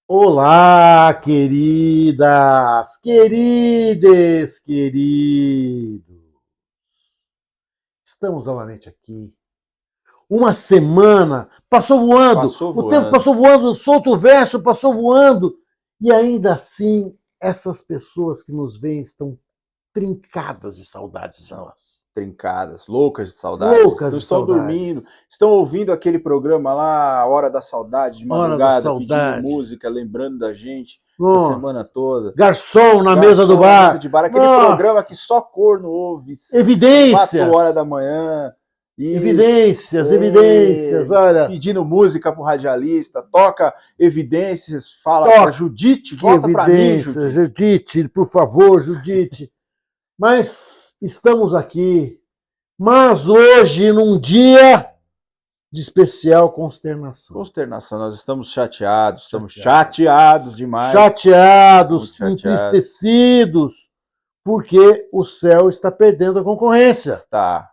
Olá, queridas, querides, queridos. Estamos novamente aqui. Uma semana passou voando, Passou o tempo voando. passou voando, solto o verso passou voando. E ainda assim, essas pessoas que nos veem estão trincadas de saudades de São nós. trincadas, loucas de saudades. Loucas Não de estão dormindo, saudades. estão ouvindo aquele programa lá, A Hora da Saudade, de Hora da madrugada, pedindo saudade. música, lembrando da gente essa semana Nossa. toda. Garçom na mesa do Garçom na mesa bar. de bar, aquele programa que Nossa. só corno ouve, 4 horas Evidências. da manhã, e Evidências, evidências, olha. pedindo música pro radialista, toca evidências, fala pra Toque Judite, volta pra mim, evidências, Judite. Judite, por favor, Judite. Mas estamos aqui, mas hoje num dia de especial consternação. Consternação, nós estamos Chateados. chateados demais, muito Chateados, chateados. entristecidos, porque o céu está perdendo a concorrência. Está.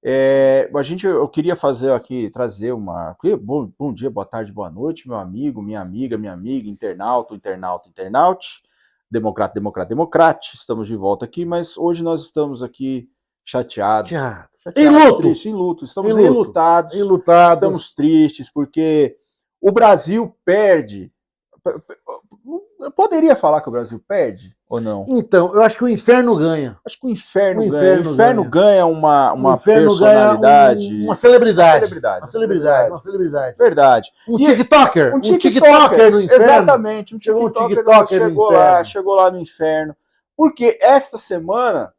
Eu queria fazer aqui, trazer uma. Bom dia, boa tarde, boa noite, meu amigo, minha amiga, internaute, democrate. Estamos de volta aqui, mas hoje nós estamos aqui chateados, Chateado. Em luto. tristes, em luto. Estamos Em luto. enlutados, Enlutados. estamos tristes, porque o Brasil perde. Eu poderia falar que o Brasil perde ou não? Então, eu acho que o inferno ganha. Acho que o O inferno ganha. O inferno inferno ganha. ganha O uma inferno ganha uma personalidade. celebridade. Uma Uma celebridade, celebridade. uma celebridade. Verdade. Um E TikToker. um Um TikToker no inferno. exatamente, um Chegou um TikToker TikToker no inferno. chegou lá no inferno. Porque esta semana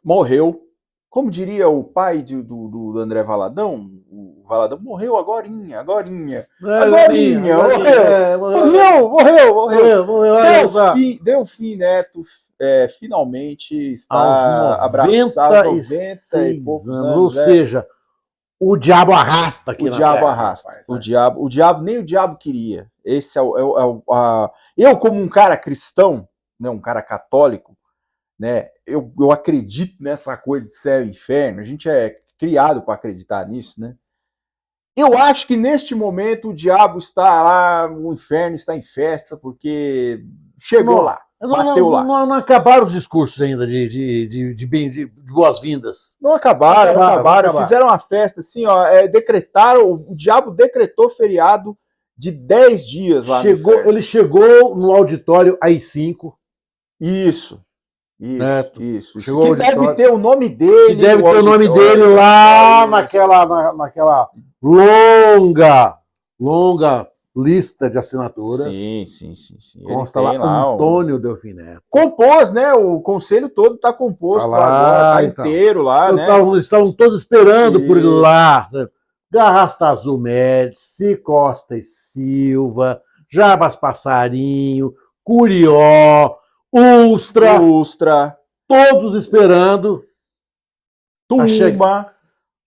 morreu, como diria o pai do André Valadão, o Valadão morreu agorinha. Morreu. Delfim Neto finalmente Aos está abraçado, 90 e 96 poucos anos. Ou anos. seja, o diabo arrasta aqui O na diabo Terra. arrasta. Rapaz, Nem o diabo queria. Esse eu, como um cara cristão, né, um cara católico, né, eu acredito nessa coisa de céu e inferno. A gente é criado para acreditar nisso, né? Eu acho que neste momento o diabo está lá, o inferno está em festa, porque chegou lá, bateu lá. Não acabaram os discursos ainda de boas-vindas. Não acabaram. Fizeram uma festa assim, ó, o diabo decretou feriado de 10 dias lá no inferno. Ele chegou no auditório AI-5. Isso. Chegou Que deve ter o nome dele. Que deve ter o nome dele lá naquela longa lista de assinaturas. Sim. Consta lá Antônio Delfim Neto. Compôs, né? O conselho todo está composto lá agora, tá então. Inteiro lá, né? Estavam todos esperando por ele lá. Garrastazu Médici, Costa e Silva, Jarbas Passarinho, Curió, Ustra. Todos esperando. Turma,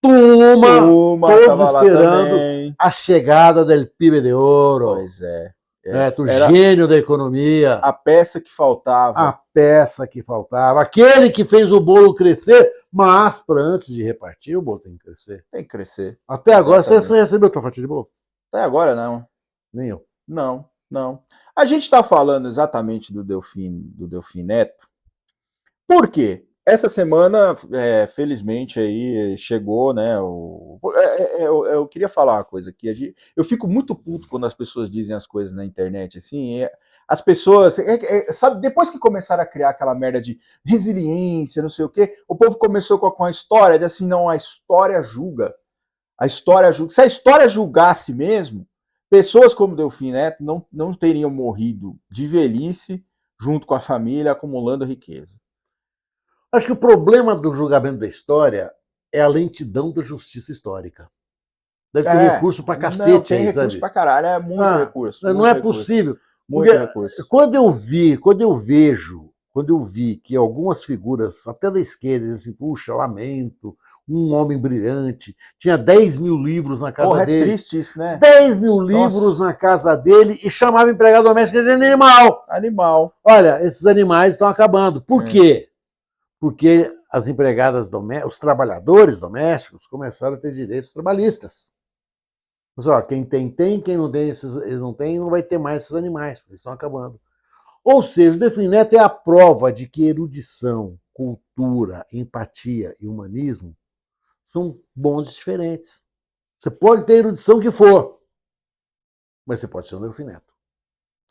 todos esperando a chegada del Pibe de Ouro. Pois é. Do gênio da economia. A peça que faltava. Aquele que fez o bolo crescer, mas antes de repartir, o bolo tem que crescer. Até agora, você recebeu a tua fatia de bolo? Até agora, não. Nem eu. Não. A gente está falando exatamente do Delfim Neto. Por quê? Essa semana, felizmente, aí chegou, né? Eu queria falar uma coisa aqui. Eu fico muito puto quando as pessoas dizem as coisas na internet, assim. As pessoas, sabe, depois que começaram a criar aquela merda de resiliência, não sei o quê, o povo começou com a história de assim, não, a história julga. Se a história julgasse mesmo, pessoas como Delfim Neto não teriam morrido de velhice junto com a família acumulando riqueza. Acho que o problema do julgamento da história é a lentidão da justiça histórica. Deve ter recurso pra cacete. Não, tem recurso pra caralho, é muito recurso. Não é possível. Muito recurso. Quando eu vi que algumas figuras, até da esquerda, dizem assim, puxa, lamento, um homem brilhante, tinha 10 mil livros na casa dele. É triste isso, né? 10 mil livros na casa dele e chamava empregado doméstico de animal. Olha, esses animais estão acabando. Por quê? Porque as empregadas domésticas, os trabalhadores domésticos começaram a ter direitos trabalhistas. Mas, ó, quem tem, quem não tem, eles não tem, não vai ter mais esses animais, porque eles estão acabando. Ou seja, o Delfim Neto é a prova de que erudição, cultura, empatia e humanismo são bons e diferentes. Você pode ter a erudição que for, mas você pode ser um Delfim Neto.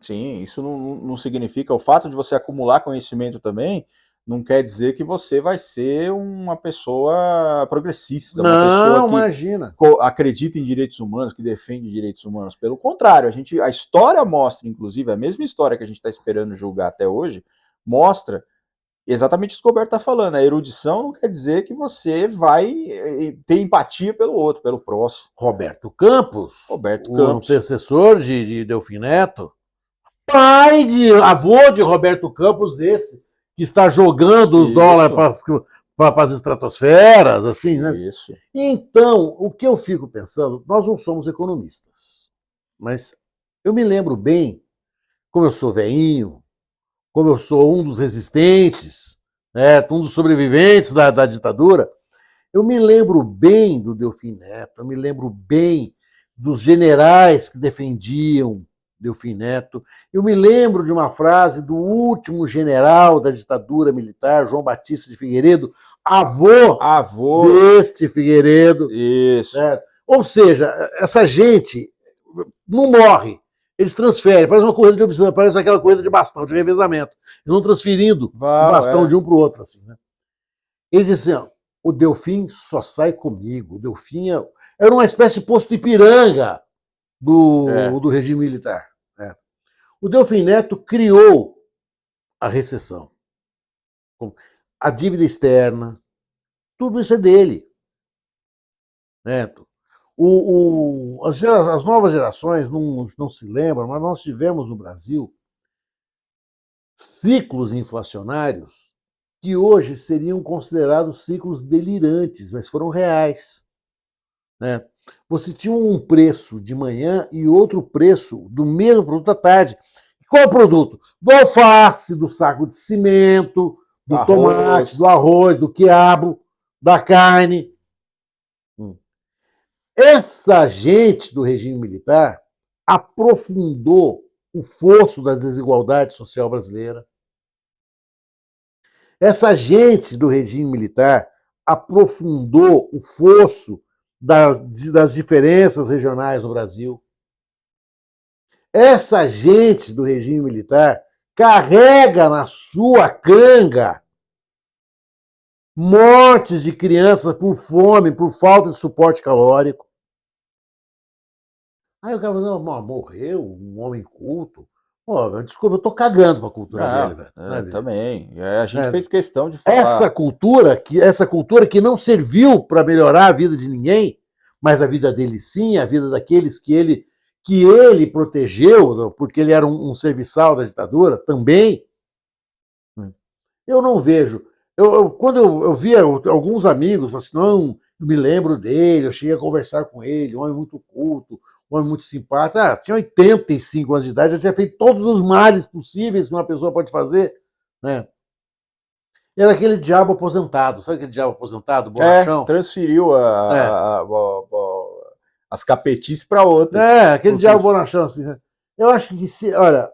Sim, isso não significa. O fato de você acumular conhecimento também não quer dizer que você vai ser uma pessoa progressista, uma pessoa que imagina. Acredita em direitos humanos, que defende direitos humanos. Pelo contrário, a história mostra, inclusive, a mesma história que a gente está esperando julgar até hoje, mostra exatamente isso que o Roberto está falando. A erudição não quer dizer que você vai ter empatia pelo outro, pelo próximo. Roberto Campos, o antecessor de Delfim Neto, avô de Roberto Campos, esse, que está jogando os dólares para as estratosferas, assim, né? Isso. Então, o que eu fico pensando, nós não somos economistas, mas eu me lembro bem, como eu sou velhinho, como eu sou um dos resistentes, né, um dos sobreviventes da ditadura, eu me lembro bem do Delfim Neto, eu me lembro bem dos generais que defendiam Delfim Neto. Eu me lembro de uma frase do último general da ditadura militar, João Batista de Figueiredo, avô deste Figueiredo. Isso. Né? Ou seja, essa gente não morre, eles transferem, parece uma corrida de observação, parece aquela corrida de bastão, de revezamento. Eles vão transferindo o bastão de um para o outro. Assim, né? Ele disse assim, ó, o Delfim só sai comigo. O Delfim era uma espécie de posto Ipiranga do regime militar. Né? O Delfim Neto criou a recessão. A dívida externa, tudo isso é dele. Neto. As novas gerações não se lembram, mas nós tivemos no Brasil ciclos inflacionários que hoje seriam considerados ciclos delirantes, mas foram reais. Né? Você tinha um preço de manhã e outro preço do mesmo produto à tarde. Qual é o produto? Do alface, do saco de cimento, do tomate, do arroz, do quiabo, da carne. Essa gente do regime militar aprofundou o fosso da desigualdade social brasileira. Essa gente do regime militar aprofundou o fosso das diferenças regionais no Brasil. Essa gente do regime militar carrega na sua canga mortes de crianças por fome, por falta de suporte calórico. Aí o cara falou, não, morreu um homem culto. Pô, desculpa, eu tô cagando pra cultura dele, velho. Também. A gente fez questão de falar. Essa cultura que não serviu para melhorar a vida de ninguém, mas a vida dele sim, a vida daqueles que ele protegeu, porque ele era um serviçal da ditadura, também. Eu não vejo. Quando eu via alguns amigos, assim, não, eu me lembro dele, eu cheguei a conversar com ele, um homem muito culto, um homem muito simpático. Tinha 85 anos de idade, já tinha feito todos os males possíveis que uma pessoa pode fazer. Né? Era aquele diabo aposentado, sabe aquele diabo aposentado, bonachão? Transferiu as capetices para outra. Aquele diabo bonachão. Assim, né? Eu acho que, olha,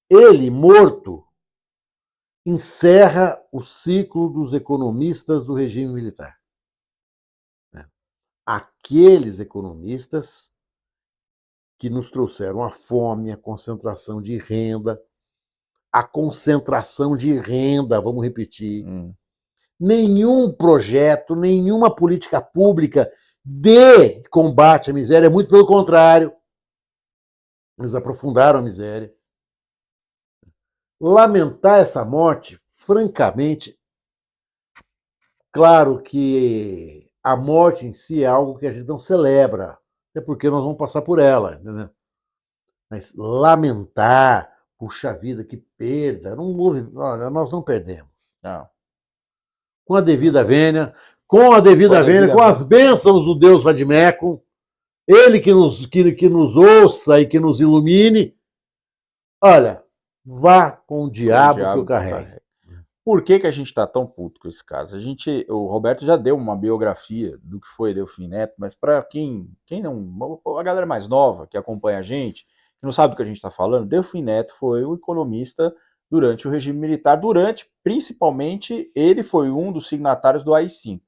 ele morto encerra o ciclo dos economistas do regime militar. Aqueles economistas que nos trouxeram a fome, a concentração de renda, vamos repetir. Nenhum projeto, nenhuma política pública de combate à miséria, muito pelo contrário, eles aprofundaram a miséria. Lamentar essa morte, francamente, claro que a morte em si é algo que a gente não celebra, até porque nós vamos passar por ela, entendeu? Mas lamentar, puxa vida, que perda, não houve, olha, nós não perdemos. Não. Com a devida vênia, com as bênçãos do Deus Vadimeco, ele que nos ouça e que nos ilumine, olha, vá com o diabo que o carrega. Por que que a gente está tão puto com esse caso? O Roberto já deu uma biografia do que foi Delfim Neto, mas para quem não, a galera mais nova que acompanha a gente, que não sabe do que a gente está falando, Delfim Neto foi um economista durante o regime militar, principalmente, ele foi um dos signatários do AI-5.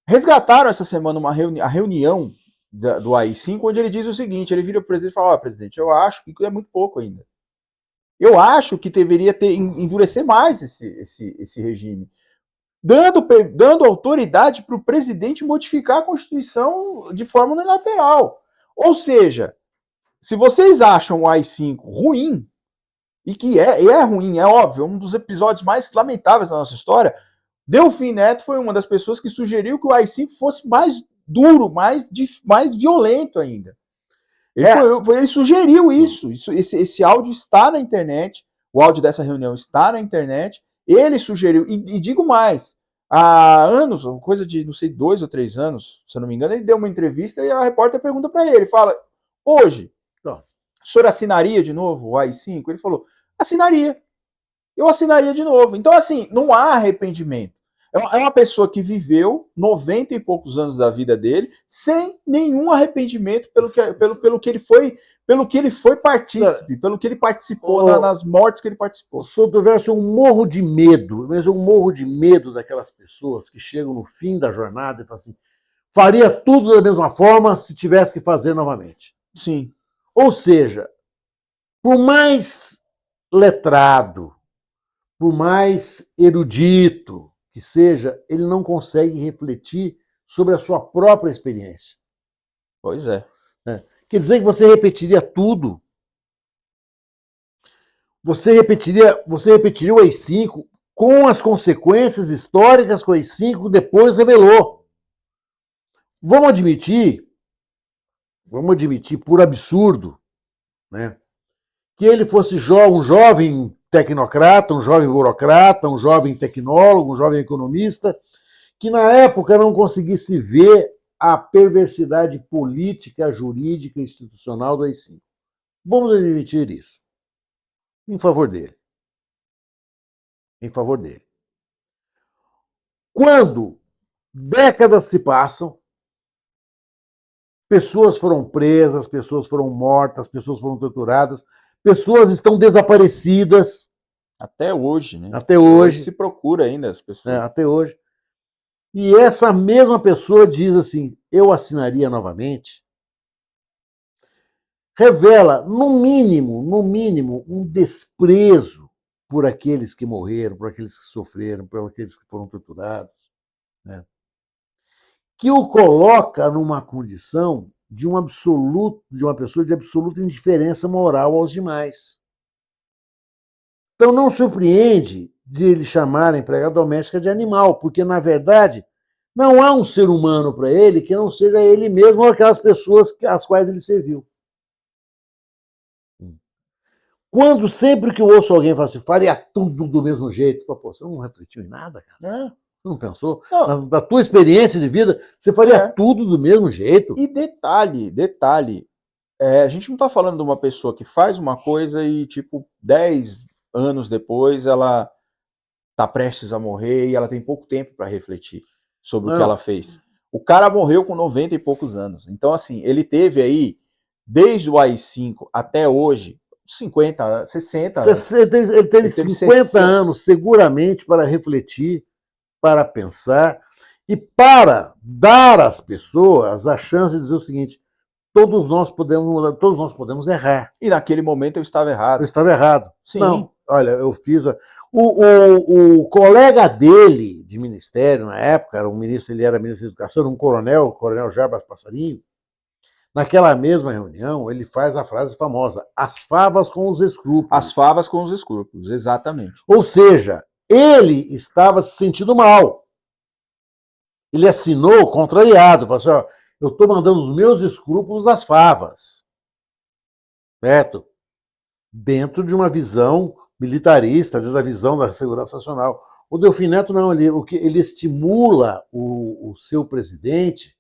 Resgataram essa semana a reunião do AI-5, onde ele diz o seguinte, ele vira o presidente e fala, presidente, eu acho que é muito pouco ainda. Eu acho que deveria endurecer mais esse regime, dando autoridade para o presidente modificar a Constituição de forma unilateral. Ou seja, se vocês acham o AI-5 ruim, e que é ruim, é óbvio, um dos episódios mais lamentáveis da nossa história, Delfim Neto foi uma das pessoas que sugeriu que o AI-5 fosse mais duro, mais violento ainda. Ele sugeriu isso. Esse áudio está na internet. O áudio dessa reunião está na internet. Ele sugeriu, e digo mais, há anos, coisa de, não sei, 2 ou 3 anos, se eu não me engano, ele deu uma entrevista e a repórter pergunta para ele, fala, hoje, o senhor assinaria de novo o AI-5? Ele falou, assinaria. Eu assinaria de novo. Então, assim, não há arrependimento. É uma pessoa que viveu 90 e poucos anos da vida dele sem nenhum arrependimento pelo que ele foi partícipe, pelo que ele participou, nas mortes que ele participou. Se eu tivesse um morro de medo, mas um morro de medo daquelas pessoas que chegam no fim da jornada e falam assim, faria tudo da mesma forma se tivesse que fazer novamente. Sim. Ou seja, por mais letrado, por mais erudito que seja, ele não consegue refletir sobre a sua própria experiência. Pois é. Quer dizer que você repetiria tudo. Você repetiria o AI-5 com as consequências históricas que o AI-5 depois revelou. Vamos admitir por absurdo, né, que ele fosse um jovem tecnocrata, um jovem burocrata, um jovem tecnólogo, um jovem economista, que na época não conseguisse ver a perversidade política, jurídica e institucional do AI-5. Vamos admitir isso. Em favor dele. Em favor dele. Quando décadas se passam, pessoas foram presas, pessoas foram mortas, pessoas foram torturadas, pessoas estão desaparecidas. Até hoje, né? Até hoje. Se procura ainda as pessoas. Até hoje. E essa mesma pessoa diz assim, eu assinaria novamente. Revela, no mínimo, um desprezo por aqueles que morreram, por aqueles que sofreram, por aqueles que foram torturados, né? Que o coloca numa condição de uma pessoa de absoluta indiferença moral aos demais. Então não surpreende de ele chamar a empregada doméstica de animal, porque na verdade não há um ser humano para ele que não seja ele mesmo ou aquelas pessoas às quais ele serviu. Sempre que eu ouço alguém falar assim, faria tudo do mesmo jeito, pô, você não refletiu em nada, cara? Você não pensou? Da tua experiência de vida, você faria tudo do mesmo jeito? E detalhe, a gente não está falando de uma pessoa que faz uma coisa e, 10 anos depois, ela está prestes a morrer e ela tem pouco tempo para refletir sobre o que ela fez. O cara morreu com 90 e poucos anos. Então, assim, ele teve aí, desde o AI-5 até hoje, 50, 60 anos. Ele teve 50 anos, seguramente, para refletir, para pensar e para dar às pessoas a chance de dizer o seguinte, todos nós podemos errar. E naquele momento eu estava errado. Eu estava errado. Sim. Não, olha, eu fiz... O colega dele de ministério, na época, ele era ministro da Educação, um coronel, o coronel Jarbas Passarinho, naquela mesma reunião, ele faz a frase famosa, as favas com os escrúpulos. As favas com os escrúpulos, exatamente. Ou seja, ele estava se sentindo mal. Ele assinou contrariado, falou assim, ó, eu estou mandando os meus escrúpulos às favas. Certo? Dentro de uma visão militarista, dentro da visão da segurança nacional. O Delfim Neto não, ele estimula o seu presidente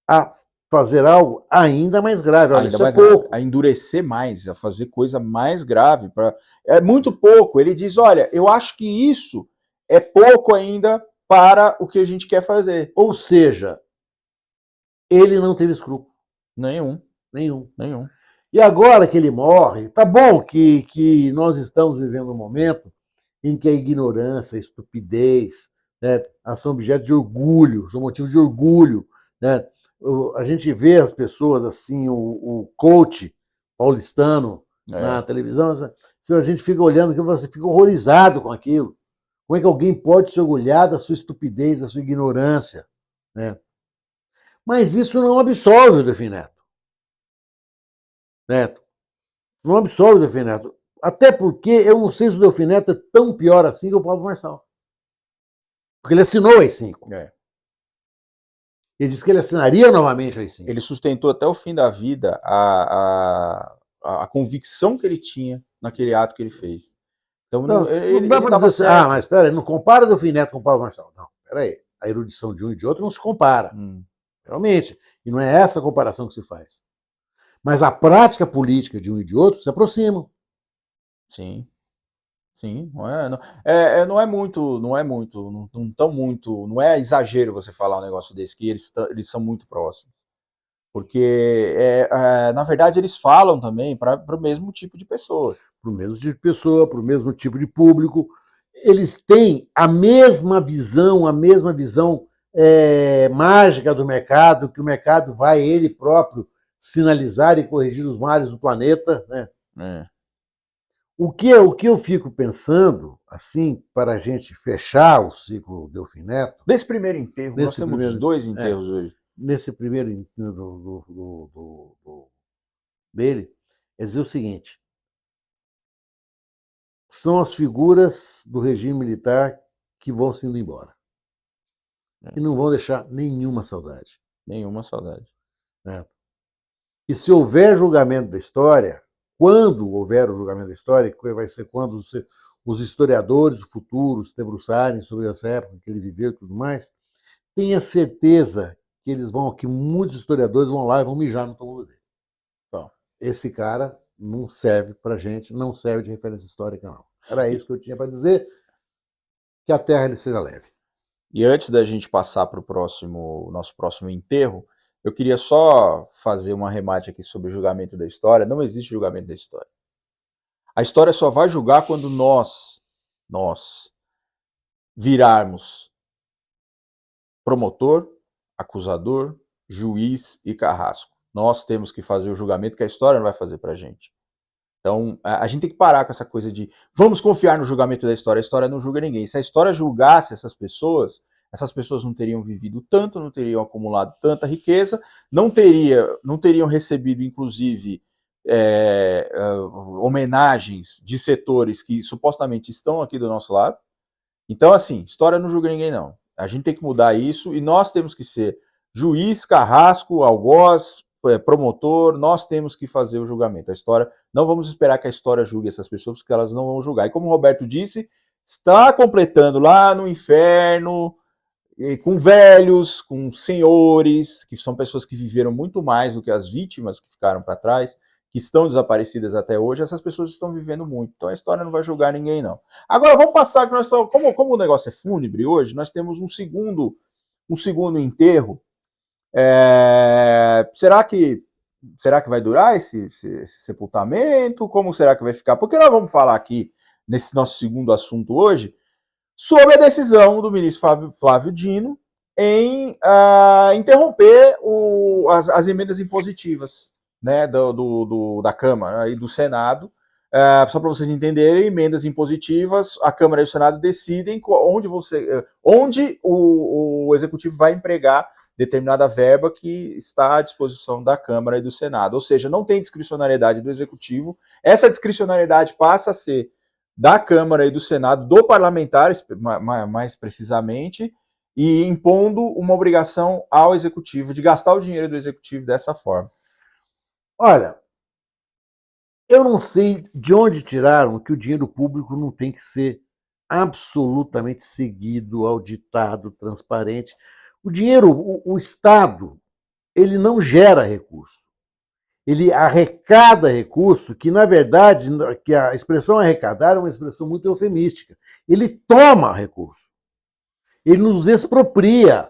a fazer algo ainda mais grave. Olha, Ainda isso é mais grave, pouco. a endurecer mais, a fazer coisa mais grave. É muito pouco. Ele diz: olha, eu acho que isso é pouco ainda para o que a gente quer fazer. Ou seja, ele não teve escrúpulo Nenhum, nenhum. nenhum. E agora que ele morre, tá bom que nós estamos vivendo um momento em que a ignorância, a estupidez, né, são objeto de orgulho, são motivo de orgulho. Né? A gente vê as pessoas assim, o coach paulistano na É. televisão, a gente fica olhando aquilo, você fica horrorizado com aquilo. Como é que alguém pode se orgulhar da sua estupidez, da sua ignorância? Né? Mas isso não absolve o Delfim Neto. Não absolve o Delfim Neto. Até porque eu não sei se o Delfim Neto é tão pior assim que o Pablo Marçal. Porque ele assinou as 5. É. Ele disse que ele assinaria novamente as 5. Ele sustentou até o fim da vida a convicção que ele tinha naquele ato que ele fez. Então Não, não dá ele para dizer estava assim, ah, certo. mas espera aí, não compara o Delfim Neto com o Pablo Marçal. Não, espera aí. A erudição de um e de outro não se compara. Realmente. E não é essa a comparação que se faz. Mas a prática política de um e de outro se aproximam. Sim. Sim, não é muito, não tão muito, não é exagero você falar um negócio desse, que eles são muito próximos. Porque, na verdade, eles falam também para o mesmo tipo de pessoa. Para o mesmo tipo de pessoa, para o mesmo tipo de público. Eles têm a mesma visão mágica do mercado, que o mercado vai ele próprio sinalizar e corrigir os males do planeta. Né? É. O que eu fico pensando, assim, para a gente fechar o ciclo Delfim Neto, Desse primeiro enterro, nós nesse temos primeiro, 2 é, enterros hoje. nesse primeiro dele, é dizer o seguinte: são as figuras do regime militar que vão se indo embora e não vão deixar nenhuma saudade. Nenhuma saudade. Né? E se houver julgamento da história, quando houver o julgamento da história, que vai ser quando os historiadores do futuro se debruçarem sobre essa época que ele viveu e tudo mais, tenha certeza que eles vão, que muitos historiadores vão lá e vão mijar no túmulo dele. Bom. Esse cara não serve para gente, não serve de referência histórica, não. Era E, isso que eu tinha para dizer, que a terra lhe seja leve. e antes da gente passar para o nosso próximo enterro, eu queria só fazer uma remate aqui sobre o julgamento da história. Não existe julgamento da história. A história só vai julgar quando nós virarmos promotor, acusador, juiz e carrasco. Nós temos que fazer o julgamento que a história não vai fazer pra gente. Então, a gente tem que parar com essa coisa de vamos confiar no julgamento da história. A história não julga ninguém. Se a história julgasse essas pessoas não teriam vivido tanto, não teriam acumulado tanta riqueza, não teriam recebido, inclusive, homenagens de setores que supostamente estão aqui do nosso lado. Então, assim, história não julga ninguém, não. A gente tem que mudar isso e nós temos que ser juiz, carrasco, algoz, promotor, nós temos que fazer o julgamento. A história, não vamos esperar que a história julgue essas pessoas, porque elas não vão julgar. E como o Roberto disse, está completando lá no inferno, com velhos, com senhores, que são pessoas que viveram muito mais do que as vítimas que ficaram para trás, que estão desaparecidas até hoje, essas pessoas estão vivendo muito. Então a história não vai julgar ninguém, não. Agora vamos passar, que nós estamos, como o negócio é fúnebre hoje, nós temos um segundo enterro. Será que vai durar esse sepultamento? Como será que vai ficar? Porque nós vamos falar aqui, nesse nosso segundo assunto hoje, sobre a decisão do ministro Flávio Dino em interromper as emendas impositivas, né, da Câmara e do Senado. Só para vocês entenderem, emendas impositivas, a Câmara e o Senado decidem onde o Executivo vai empregar determinada verba que está à disposição da Câmara e do Senado. Ou seja, não tem discricionariedade do Executivo, essa discricionariedade passa a ser da Câmara e do Senado, do parlamentar, mais precisamente, e impondo uma obrigação ao Executivo de gastar o dinheiro do Executivo dessa forma. Olha, eu não sei de onde tiraram que o dinheiro público não tem que ser absolutamente seguido, auditado, transparente. O dinheiro, o Estado, ele não gera recurso. Ele arrecada recurso que, na verdade, que a expressão arrecadar é uma expressão muito eufemística. Ele toma recurso. Ele nos expropria.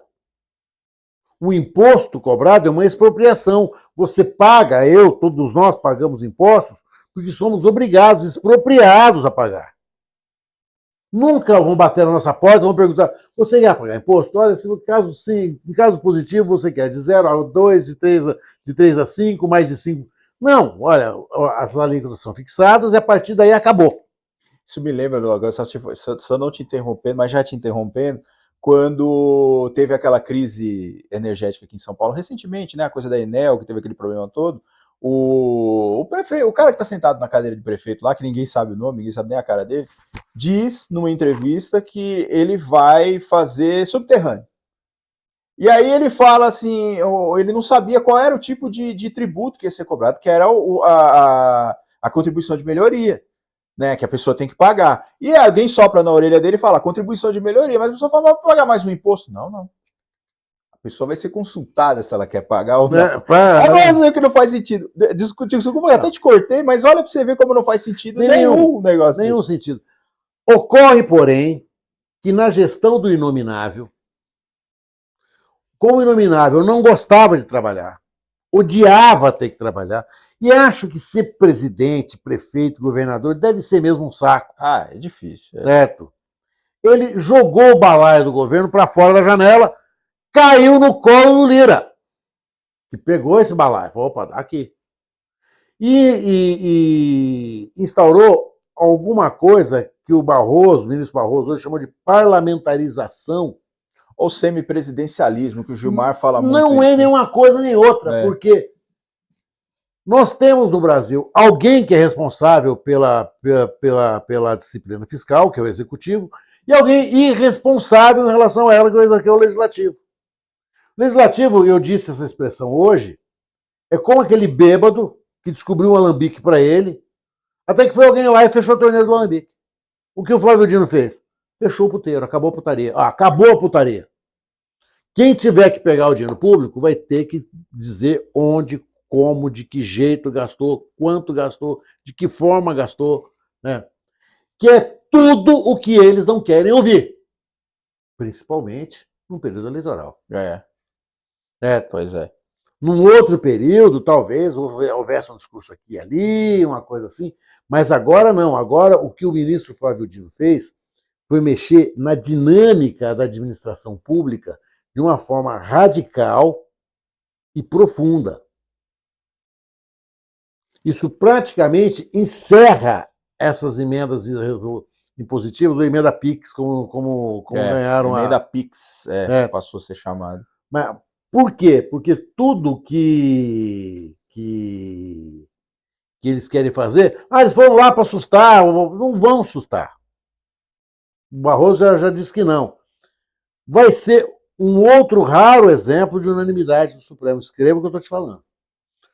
O imposto cobrado é uma expropriação. Você paga, todos nós pagamos impostos, porque somos obrigados, expropriados a pagar. Nunca vão bater na nossa porta, vão perguntar, você quer pagar imposto? Olha, se no caso sim, em caso positivo, você quer de 0 a 2, de 3 a 5, mais de 5. Não, olha, as alíquotas são fixadas e a partir daí acabou. Isso me lembra, agora só não te interrompendo, mas já te interrompendo, quando teve aquela crise energética aqui em São Paulo, recentemente, né, a coisa da Enel, que teve aquele problema todo, o prefeito, o cara que está sentado na cadeira de prefeito lá, que ninguém sabe o nome, ninguém sabe nem a cara dele, diz numa entrevista que ele vai fazer subterrâneo. E aí ele fala assim, ele não sabia qual era o tipo de tributo que ia ser cobrado, que era a contribuição de melhoria, né, que a pessoa tem que pagar. E alguém sopra na orelha dele e fala, contribuição de melhoria, mas a pessoa fala, vai pagar mais um imposto? Não. A pessoa vai ser consultada se ela quer pagar ou não. Agora você vê que não faz sentido. Desculpa, eu até te cortei, mas olha para você ver como não faz sentido nenhum negócio. Nenhum sentido. Ocorre, porém, que na gestão do Inominável, como o Inominável não gostava de trabalhar, odiava ter que trabalhar, e acho que ser presidente, prefeito, governador deve ser mesmo um saco. Ah, é difícil. Certo? Ele jogou o balaio do governo para fora da janela, caiu no colo do Lira, que pegou esse balaio, falou, opa, dá aqui. E instaurou alguma coisa que o ministro Barroso, hoje chamou de parlamentarização. Ou semipresidencialismo, que o Gilmar fala muito. Não é nenhuma coisa nem outra, porque nós temos no Brasil alguém que é responsável pela disciplina fiscal, que é o executivo, e alguém irresponsável em relação a ela, que é o legislativo. O legislativo, eu disse essa expressão hoje, é como aquele bêbado que descobriu um alambique para ele, até que foi alguém lá e fechou a torneira do alambique. O que o Flávio Dino fez? Fechou o puteiro, acabou a putaria. Acabou a putaria. Quem tiver que pegar o dinheiro público vai ter que dizer onde, como, de que jeito gastou, quanto gastou, de que forma gastou, né? Que é tudo o que eles não querem ouvir. Principalmente no período eleitoral. Pois é. Num outro período, talvez, houvesse um discurso aqui e ali, uma coisa assim, mas agora não. Agora, o que o ministro Flávio Dino fez foi mexer na dinâmica da administração pública de uma forma radical e profunda. Isso praticamente encerra essas emendas impositivas, ou emenda PIX, como ganharam a... Emenda PIX, passou a ser chamada. Mas por quê? Porque tudo que eles querem fazer, eles foram lá para assustar, não vão assustar. O Barroso já disse que não. Vai ser um outro raro exemplo de unanimidade do Supremo. Escreva o que eu estou te falando.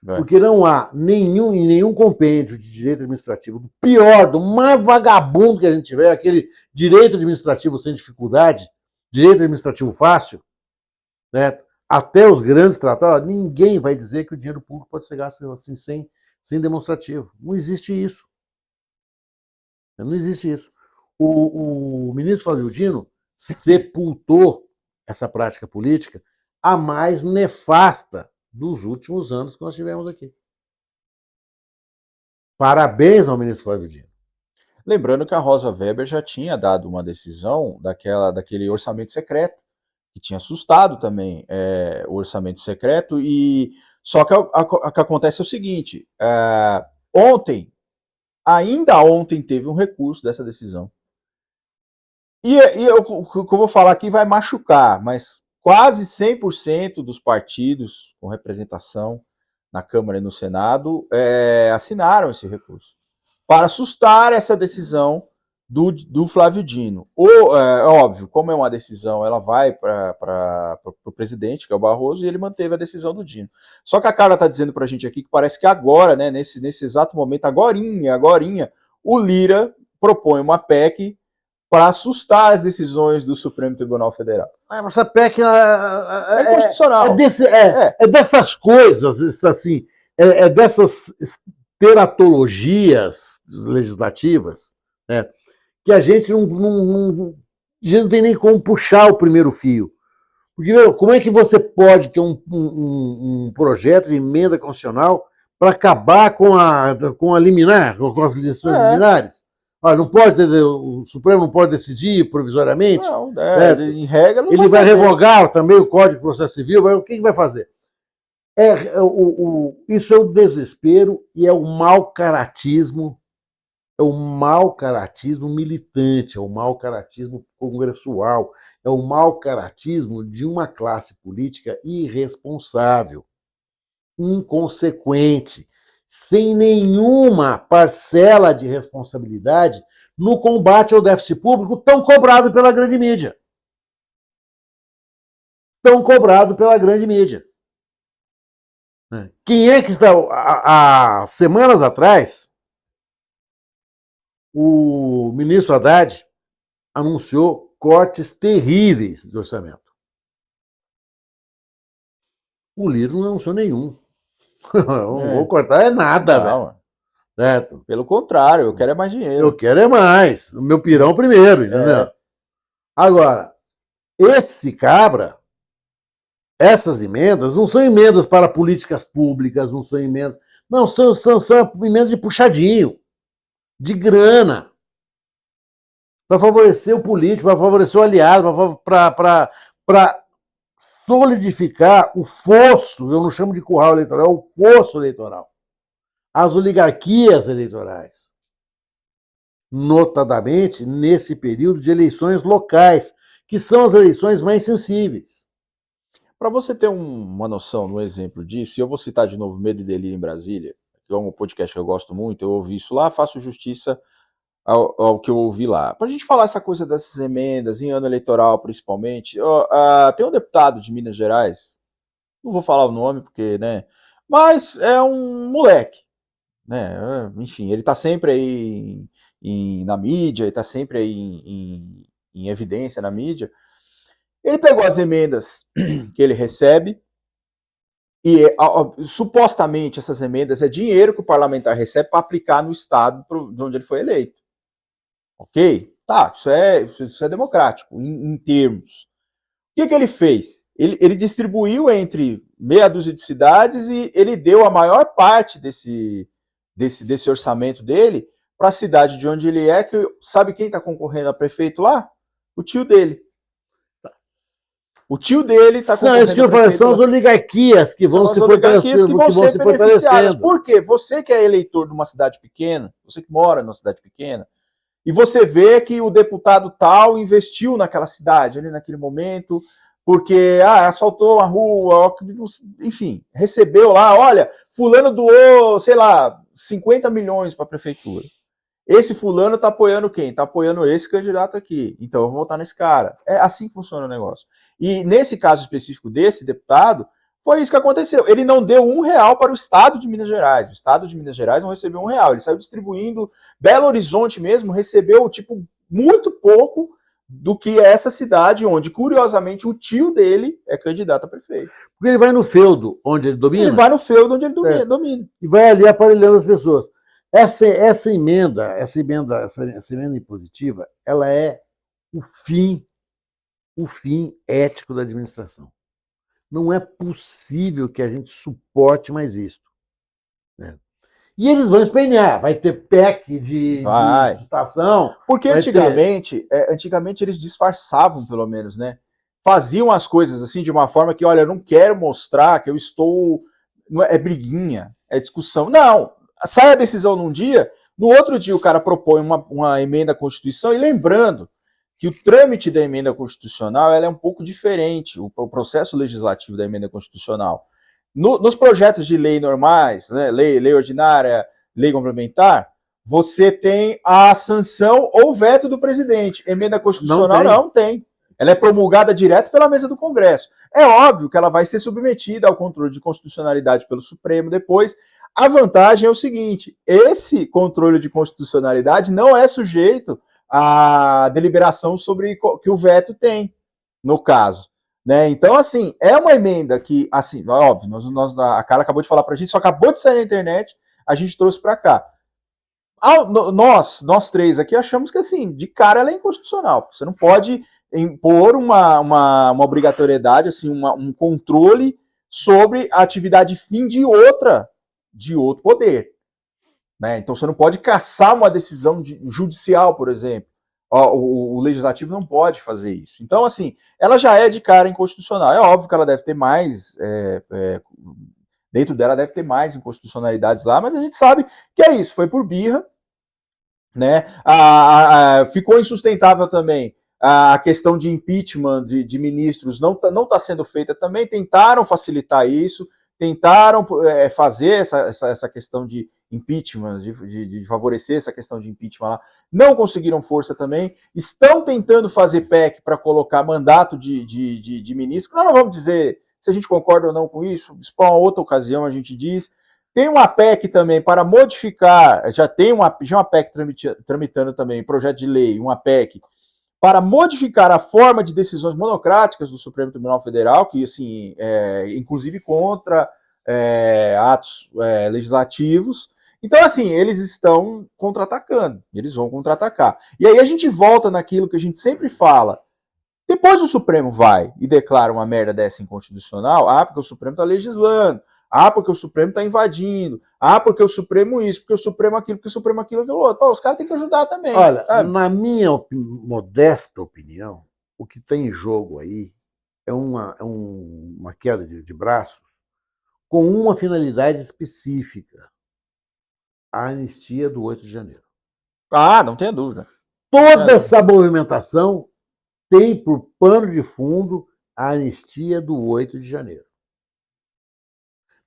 Porque não há em nenhum compêndio de direito administrativo, do pior, do mais vagabundo que a gente tiver, aquele direito administrativo sem dificuldade, direito administrativo fácil, né? Até os grandes tratados, ninguém vai dizer que o dinheiro público pode ser gasto assim, sem demonstrativo. Não existe isso. Não existe isso. O ministro Flávio Dino sepultou essa prática política a mais nefasta dos últimos anos que nós tivemos aqui. Parabéns ao ministro Flávio Dino. Lembrando que a Rosa Weber já tinha dado uma decisão daquele orçamento secreto, que tinha assustado também o orçamento secreto, e só que o que acontece é o seguinte, ainda ontem teve um recurso dessa decisão. E o que eu vou falar aqui vai machucar, mas quase 100% dos partidos com representação na Câmara e no Senado assinaram esse recurso para assustar essa decisão do Flávio Dino. Óbvio, como é uma decisão, ela vai para o presidente, que é o Barroso, e ele manteve a decisão do Dino. Só que a Carla está dizendo para a gente aqui que parece que agora, né, nesse exato momento, agorinha, o Lira propõe uma PEC para assustar as decisões do Supremo Tribunal Federal. Essa PEC É inconstitucional. É dessas coisas, assim, dessas teratologias legislativas, né, que a gente não tem nem como puxar o primeiro fio. Porque como é que você pode ter um projeto de emenda constitucional para acabar com a liminar, com as lições liminares? Olha, não pode, o Supremo não pode decidir provisoriamente? Não, em regra não ele vai revogar também o Código de Processo Civil, o que vai fazer? Isso é o desespero e é o mau caratismo, militante, é o mau caratismo congressual, é o mau caratismo de uma classe política irresponsável, inconsequente, sem nenhuma parcela de responsabilidade no combate ao déficit público tão cobrado pela grande mídia. Quem é que está... Há semanas atrás, o ministro Haddad anunciou cortes terríveis de orçamento. O Lira não anunciou nenhum. Não vou cortar nada, velho. Certo? Pelo contrário, eu quero mais dinheiro. Eu quero mais. O meu pirão primeiro, entendeu? Agora, esse cabra, essas emendas não são emendas para políticas públicas, não são emendas... Não, são emendas de puxadinho, de grana, para favorecer o político, para favorecer o aliado, para solidificar o fosso, eu não chamo de curral eleitoral, é o fosso eleitoral. As oligarquias eleitorais. Notadamente nesse período de eleições locais, que são as eleições mais sensíveis. Para você ter uma noção, um exemplo disso, e eu vou citar de novo Medo e Delírio em Brasília, que é um podcast que eu gosto muito, eu ouvi isso lá, faço justiça ao que eu ouvi lá. Para a gente falar essa coisa dessas emendas, em ano eleitoral principalmente, tem um deputado de Minas Gerais, não vou falar o nome porque, né, mas é um moleque, né, enfim, ele está sempre aí na mídia, ele está sempre aí em evidência na mídia. Ele pegou as emendas que ele recebe e supostamente essas emendas é dinheiro que o parlamentar recebe para aplicar no estado de onde ele foi eleito. Ok? Tá, isso é democrático, em termos. O que ele fez? Ele distribuiu entre meia dúzia de cidades e ele deu a maior parte desse orçamento dele para a cidade de onde ele é, que sabe quem está concorrendo a prefeito lá? O tio dele. O tio dele está concorrendo. São as oligarquias que vão se fortalecendo. Por quê? Você que é eleitor de uma cidade pequena, você que mora numa cidade pequena, e você vê que o deputado tal investiu naquela cidade, ali naquele momento, porque asfaltou a rua, enfim, recebeu lá, olha, fulano doou, sei lá, 50 milhões para a prefeitura. Esse fulano está apoiando quem? Está apoiando esse candidato aqui. Então eu vou votar nesse cara. É assim que funciona o negócio. E nesse caso específico desse deputado, foi isso que aconteceu. Ele não deu R$1 para o estado de Minas Gerais. O estado de Minas Gerais não recebeu R$1. Ele saiu distribuindo. Belo Horizonte mesmo recebeu, muito pouco do que essa cidade, onde, curiosamente, o tio dele é candidato a prefeito. Porque ele vai no feudo onde ele domina? Ele vai no feudo onde ele domina. E vai ali aparelhando as pessoas. Essa emenda impositiva, ela é o fim ético da administração. Não é possível que a gente suporte mais isso. Né? E eles vão espenhar, vai ter PEC de estação. Porque antigamente eles disfarçavam, pelo menos, né? Faziam as coisas assim de uma forma que, olha, eu não quero mostrar que eu estou... Não é briguinha, é discussão. Não, sai a decisão num dia, no outro dia o cara propõe uma emenda à Constituição, e lembrando que o trâmite da emenda constitucional ela é um pouco diferente, o processo legislativo da emenda constitucional. Nos projetos de lei normais, né, lei ordinária, lei complementar, você tem a sanção ou veto do presidente. Emenda constitucional não tem. Ela é promulgada direto pela mesa do Congresso. É óbvio que ela vai ser submetida ao controle de constitucionalidade pelo Supremo depois. A vantagem é o seguinte, esse controle de constitucionalidade não é sujeito a deliberação sobre que o veto tem. no caso. Né? Então, assim, é uma emenda que, assim, óbvio, a Carla acabou de falar pra gente, só acabou de sair na internet, a gente trouxe pra cá. Nós três aqui achamos que, assim, de cara ela é inconstitucional. Você não pode impor uma obrigatoriedade, assim, um controle sobre a atividade fim de outro poder. Né? Então você não pode caçar uma decisão judicial, por exemplo. O legislativo não pode fazer isso. Então, assim, ela já é de cara inconstitucional. É óbvio que ela deve ter mais, dentro dela deve ter mais inconstitucionalidades lá, mas a gente sabe que é isso, foi por birra, né? Ficou insustentável também a questão de impeachment de ministros, não tá sendo feita também, tentaram facilitar isso, tentaram fazer essa questão de impeachment, de favorecer essa questão de impeachment lá, não conseguiram força também, estão tentando fazer PEC para colocar mandato de ministro, nós não vamos dizer se a gente concorda ou não com isso, para uma outra ocasião a gente diz. Tem uma PEC também para modificar, já uma PEC tramitando também, projeto de lei, uma PEC para modificar a forma de decisões monocráticas do Supremo Tribunal Federal, que, assim, inclusive contra atos legislativos. Então, assim, eles estão contra-atacando, eles vão contra-atacar. E aí a gente volta naquilo que a gente sempre fala. Depois o Supremo vai e declara uma merda dessa inconstitucional, porque o Supremo está legislando, porque o Supremo está invadindo, porque o Supremo isso, porque o Supremo aquilo, porque o Supremo aquilo, aquilo outro. Pô, os caras têm que ajudar também. Olha, sabe? Na minha modesta opinião, o que tem em jogo aí é uma queda de braços com uma finalidade específica: a anistia do 8 de janeiro. Não tenha dúvida. Toda essa movimentação tem por pano de fundo a anistia do 8 de janeiro.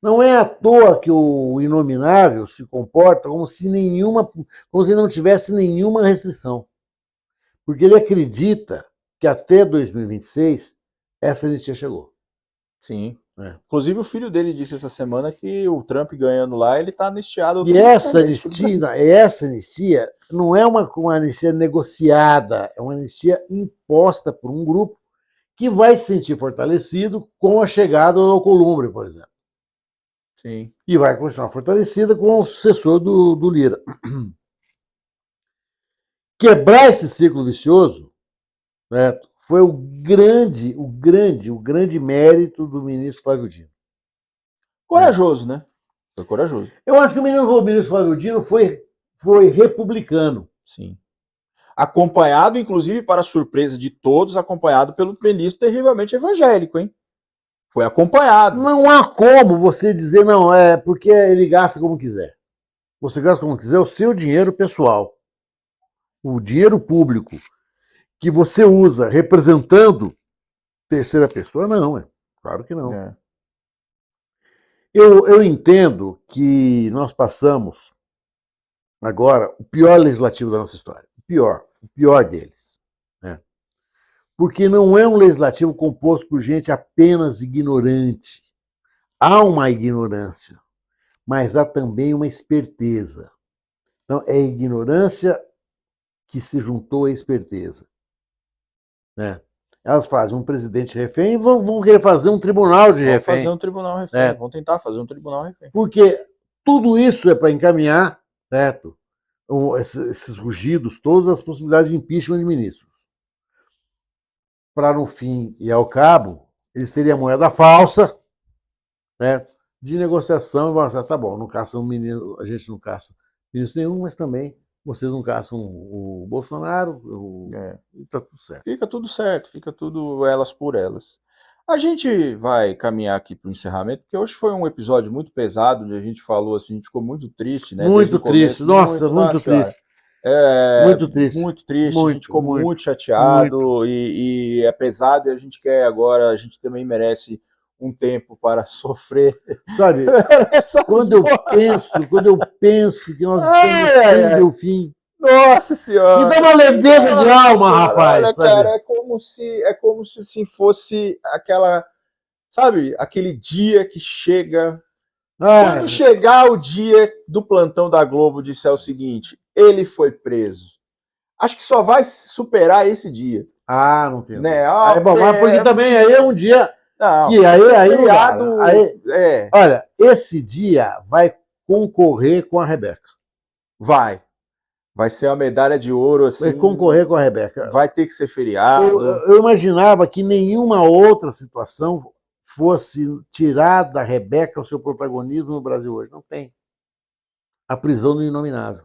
Não é à toa que o inominável se comporta como se não tivesse nenhuma restrição. Porque ele acredita que até 2026 essa anistia chegou. Sim. Inclusive o filho dele disse essa semana que o Trump ganhando lá, ele está anistiado. E essa anistia não é uma anistia negociada, é uma anistia imposta por um grupo que vai se sentir fortalecido com a chegada do Alcolumbre, por exemplo. Sim. E vai continuar fortalecida com o sucessor do Lira. Quebrar esse ciclo vicioso, né, foi o grande mérito do ministro Flávio Dino. Corajoso, né? Foi corajoso. Eu acho que o ministro Flávio Dino foi republicano. Sim. Acompanhado, inclusive, para surpresa de todos, acompanhado pelo ministro terrivelmente evangélico, hein? Foi acompanhado. Não há como você dizer, não, é porque ele gasta como quiser. Você gasta como quiser o seu dinheiro pessoal. O dinheiro público que você usa representando terceira pessoa, não, claro que não. Eu entendo que nós passamos agora o pior legislativo da nossa história. O pior deles. Né? Porque não é um legislativo composto por gente apenas ignorante. Há uma ignorância, mas há também uma esperteza. Então, é a ignorância que se juntou à esperteza. Né? Elas fazem um presidente refém e vão querer fazer um tribunal de refém. Vão fazer um tribunal refém. Vão tentar fazer um tribunal refém. Porque tudo isso é para encaminhar, certo? Esses rugidos, todas as possibilidades de impeachment de ministros. Para, no fim e ao cabo, eles teriam a moeda falsa, né, de negociação, e vão dizer, tá bom, não caça a gente não caça ministro nenhum, mas também vocês não caçam o Bolsonaro, e tá tudo certo. Fica tudo elas por elas. A gente vai caminhar aqui para o encerramento, porque hoje foi um episódio muito pesado, onde a gente falou assim, a gente ficou muito triste, né? Muito triste, nossa, muito triste. Muito triste. Muito triste, a gente ficou muito chateado e é pesado, e a gente quer agora, a gente também merece um tempo para sofrer. Sabe, quando eu penso que nós estamos sem Delfim, nossa senhora! Me dá uma leveza de alma, rapaz! Olha, sabe? Cara, é como se assim, fosse aquele dia que chega. Quando chegar o dia do plantão da Globo, disser o seguinte: ele foi preso. Acho que só vai superar esse dia. Ah, não tem. Né? Mas porque também aí é um dia Não, que aí feriado, olha, esse dia vai concorrer com a Rebeca. Vai ser uma medalha de ouro, assim. Vai concorrer com a Rebeca. Vai ter que ser feriado. Eu imaginava que nenhuma outra situação fosse tirar da Rebeca o seu protagonismo no Brasil hoje. Não tem. A prisão do inominável.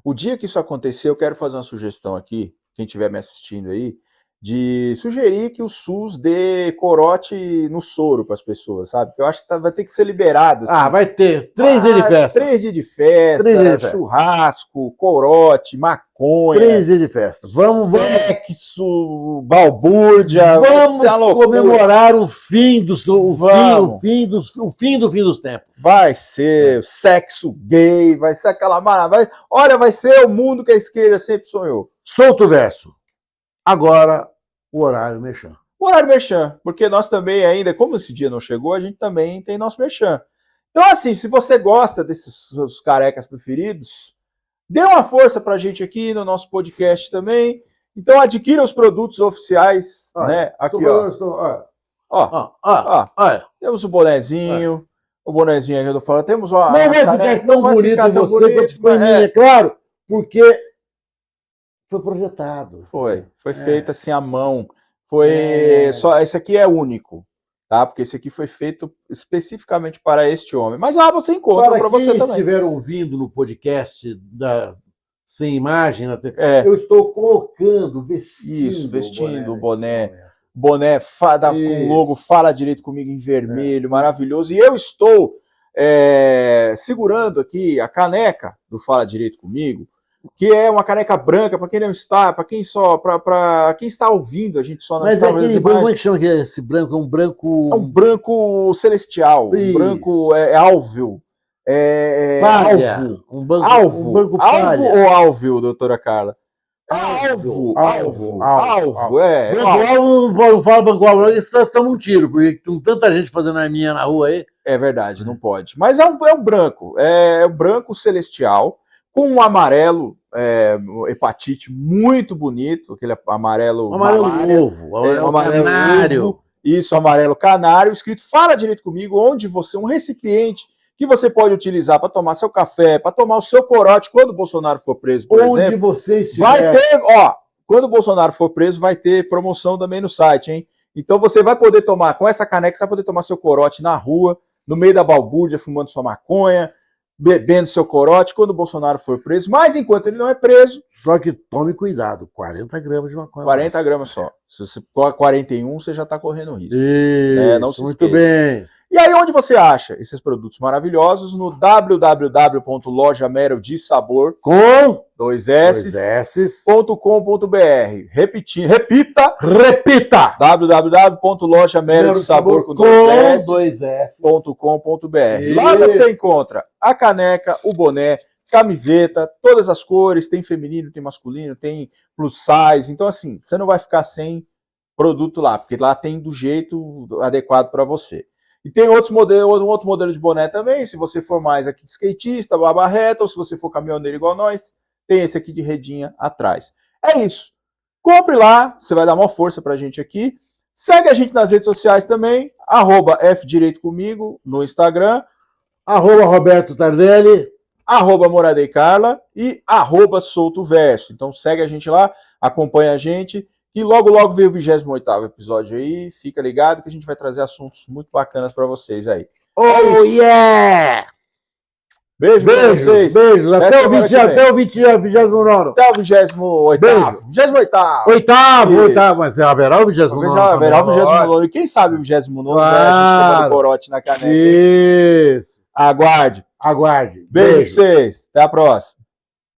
O dia que isso acontecer, eu quero fazer uma sugestão aqui, quem estiver me assistindo aí, de sugerir que o SUS dê corote no soro para as pessoas, sabe? Porque eu acho que vai ter que ser liberado. Assim. Vai ter 3 dias de festa. 3 dias de festa, churrasco, corote, maconha. 3 dias de festa. Vamos. Sexo, balbúrdia. Vamos comemorar o fim do fim dos tempos. Vai ser sexo gay, vai ser aquela maravilha. Olha, vai ser o mundo que a esquerda sempre sonhou. Solta o verso. Agora, o horário merchan. O horário merchan, porque nós também ainda, como esse dia não chegou, a gente também tem nosso merchan. Então, assim, se você gosta desses seus carecas preferidos, dê uma força pra gente aqui no nosso podcast também. Então, adquira os produtos oficiais, né? Aqui, ó. Temos o bonezinho. O bonezinho aqui eu tô falando. Temos não vai ficar tão bonito em você, é claro, porque foi projetado. Foi feito assim à mão. Só esse aqui é único, tá? Porque esse aqui foi feito especificamente para este homem. Mas você encontra para você também. Se estiver ouvindo no podcast sem imagem, eu estou colocando, vestindo o boné. Boné com logo Fala Direito Comigo em vermelho, maravilhoso. E eu estou segurando aqui a caneca do Fala Direito Comigo, que é uma caneca branca, para quem não está, para quem está ouvindo, a gente só não está vendo. Mas aquele branco, como é que chama esse branco? É um branco... É um branco celestial, um branco álveo. Palha. Um branco palha. Alvo ou álveo, doutora Carla? Alvo. Não fala banco alvo, estamos um tiro, porque tem tanta gente fazendo arminha na rua aí. É verdade, não pode. Mas é um branco, é um branco celestial, com um amarelo hepatite muito bonito, aquele amarelo ovo, amarelo canário. Isso, amarelo canário, escrito Fala Direito Comigo, onde você, um recipiente que você pode utilizar para tomar seu café, para tomar o seu corote quando o Bolsonaro for preso, por exemplo. Onde você estiver. Vai ter, quando o Bolsonaro for preso, vai ter promoção também no site, hein? Então você vai poder tomar, com essa caneca, você vai poder tomar seu corote na rua, no meio da balbúrdia, fumando sua maconha, bebendo seu corote quando o Bolsonaro for preso, mas enquanto ele não é preso... Só que tome cuidado, 40 gramas de maconha. 40 gramas só. Se você for 41, você já está correndo risco. Isso, não se muito esqueça. Bem. E aí, onde você acha esses produtos maravilhosos? No www.lojamerodesabor com 2 S.com.br. Repita! www.lojamerodesabor com 2 S.com.br. Lá você encontra a caneca, o boné, camiseta, todas as cores, tem feminino, tem masculino, tem plus size. Então, assim, você não vai ficar sem produto lá, porque lá tem do jeito adequado para você. E tem outro modelo de boné também, se você for mais aqui skatista, barba reta, ou se você for caminhoneiro igual nós, tem esse aqui de redinha atrás. É isso. Compre lá, você vai dar uma força pra gente aqui. Segue a gente nas redes sociais também, @FDireitoComigo no Instagram, @Roberto Tardelli, @Moradei-Carla e @SoltoVerso. Então segue a gente lá, acompanha a gente. E logo vem o 28º episódio aí. Fica ligado que a gente vai trazer assuntos muito bacanas para vocês aí. Oh, yeah! Beijo pra vocês. Beijos. Até o 29º. Até o 28º. 28º. Oitavo. Mas haverá o 29º. Haverá o 29º. E quem sabe o 29º, a gente tomando corote na caneca. Isso. Aguarde. Beijo pra vocês. Até a próxima.